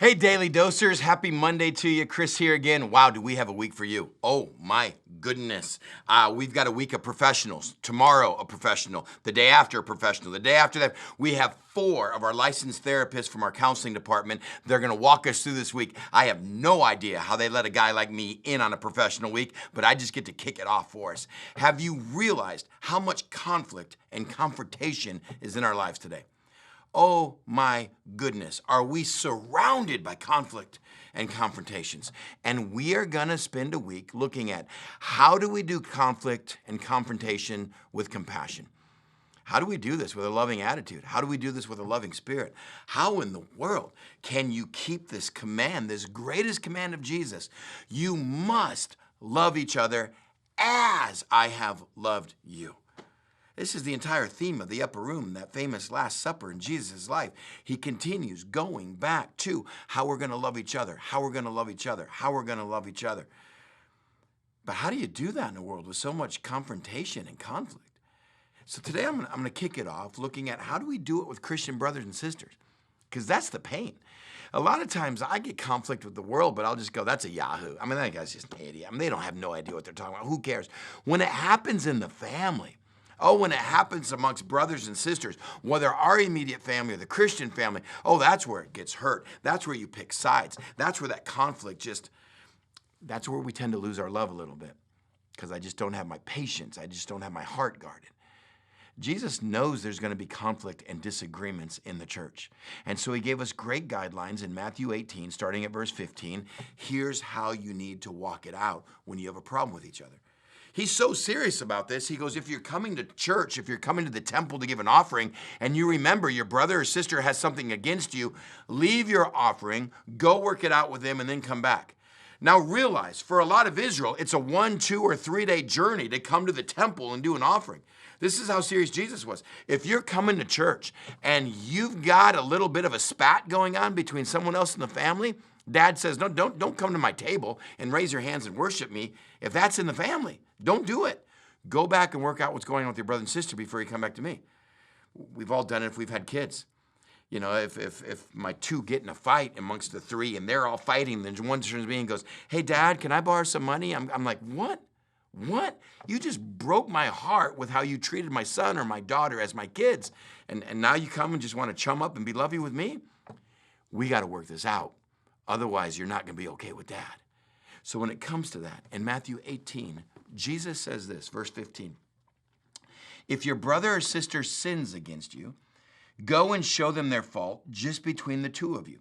Hey, Daily Dosers, happy Monday to you. Chris here again. Wow, do we have a week for you? Oh my goodness. We've got a week of professionals. Tomorrow, a professional. The day after, a professional. The day after that, we have 4 of our licensed therapists from our counseling department. They're gonna walk us through this week. I have no idea how they let a guy like me in on a professional week, but I just get to kick it off for us. Have you realized how much conflict and confrontation is in our lives today? Oh my goodness, are we surrounded by conflict and confrontations? And we are gonna spend a week looking at how do we do conflict and confrontation with compassion? How do we do this with a loving attitude? How do we do this with a loving spirit? How in the world can you keep this command, this greatest command of Jesus? You must love each other as I have loved you. This is the entire theme of the upper room, that famous Last Supper in Jesus' life. He continues going back to how we're going to love each other, how we're going to love each other, how we're going to love each other. But how do you do that in a world with so much confrontation and conflict? So today I'm going to kick it off looking at how do we do it with Christian brothers and sisters? Because that's the pain. A lot of times I get conflict with the world, but I'll just go, that's a yahoo. I mean, that guy's just an idiot. I mean, they don't have no idea what they're talking about. Who cares? When it happens in the family, when it happens amongst brothers and sisters, whether our immediate family or the Christian family, that's where it gets hurt. That's where you pick sides. That's where that conflict that's where we tend to lose our love a little bit because I just don't have my patience. I just don't have my heart guarded. Jesus knows there's going to be conflict and disagreements in the church. And so he gave us great guidelines in Matthew 18, starting at verse 15. Here's how you need to walk it out when you have a problem with each other. He's so serious about this. He goes, if you're coming to church, if you're coming to the temple to give an offering, and you remember your brother or sister has something against you, leave your offering, go work it out with them, and then come back. Now realize, for a lot of Israel, it's a 1, 2, or 3 day journey to come to the temple and do an offering. This is how serious Jesus was. If you're coming to church and you've got a little bit of a spat going on between someone else in the family, Dad says, no, don't come to my table and raise your hands and worship me. If that's in the family, don't do it. Go back and work out what's going on with your brother and sister before you come back to me. We've all done it if we've had kids. You know, if my 2 get in a fight amongst the 3 and they're all fighting, then one turns to me and goes, hey, Dad, can I borrow some money? I'm like, what? What? You just broke my heart with how you treated my son or my daughter as my kids. And now you come and just want to chum up and be lovey with me? We got to work this out. Otherwise, you're not going to be okay with Dad. So when it comes to that, in Matthew 18, Jesus says this, verse 15. If your brother or sister sins against you, go and show them their fault just between the 2 of you.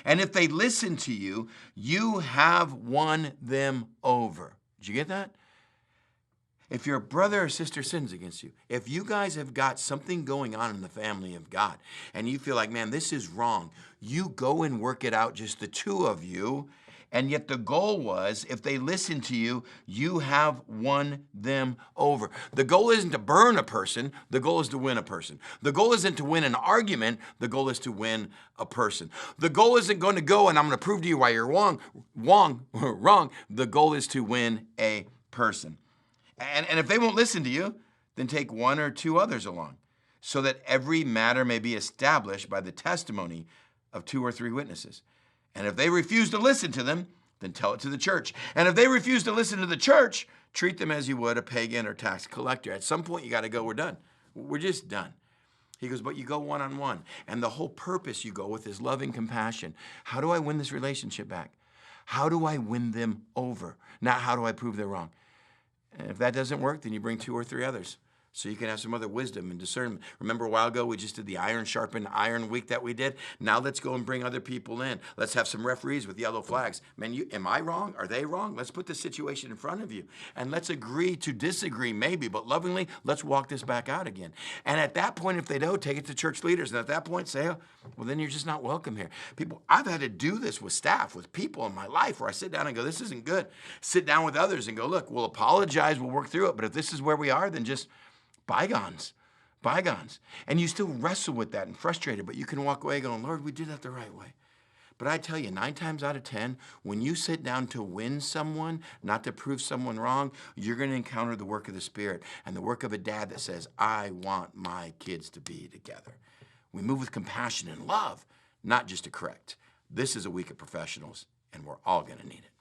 And if they listen to you, you have won them over. Did you get that? If your brother or sister sins against you, if you guys have got something going on in the family of God and you feel like, man, this is wrong, you go and work it out, just the 2 of you. And yet the goal was, if they listen to you, you have won them over. The goal isn't to burn a person. The goal is to win a person. The goal isn't to win an argument. The goal is to win a person. The goal isn't going to go and I'm going to prove to you why you're wrong. The goal is to win a person. And if they won't listen to you, then take 1 or 2 others along, so that every matter may be established by the testimony of 2 or 3 witnesses. And if they refuse to listen to them, then tell it to the church. And if they refuse to listen to the church, treat them as you would a pagan or tax collector. At some point, you got to go, we're done. We're just done. He goes, but you go one-on-one. And the whole purpose you go with is loving compassion. How do I win this relationship back? How do I win them over? Not how do I prove they're wrong? And if that doesn't work, then you bring 2 or 3 others, so you can have some other wisdom and discernment. Remember a while ago, we just did the iron sharpened iron week that we did? Now let's go and bring other people in. Let's have some referees with yellow flags. Man, am I wrong? Are they wrong? Let's put the situation in front of you. And let's agree to disagree, maybe, but lovingly, let's walk this back out again. And at that point, if they don't, take it to church leaders. And at that point, say, well, then you're just not welcome here. People, I've had to do this with staff, with people in my life where I sit down and go, this isn't good. Sit down with others and go, look, we'll apologize, we'll work through it. But if this is where we are, then just bygones. And you still wrestle with that and frustrated, but you can walk away going, Lord, we did that the right way. But I tell you, 9 times out of 10, when you sit down to win someone, not to prove someone wrong, you're going to encounter the work of the Spirit and the work of a dad that says, I want my kids to be together. We move with compassion and love, not just to correct. This is a week of professionals, and we're all going to need it.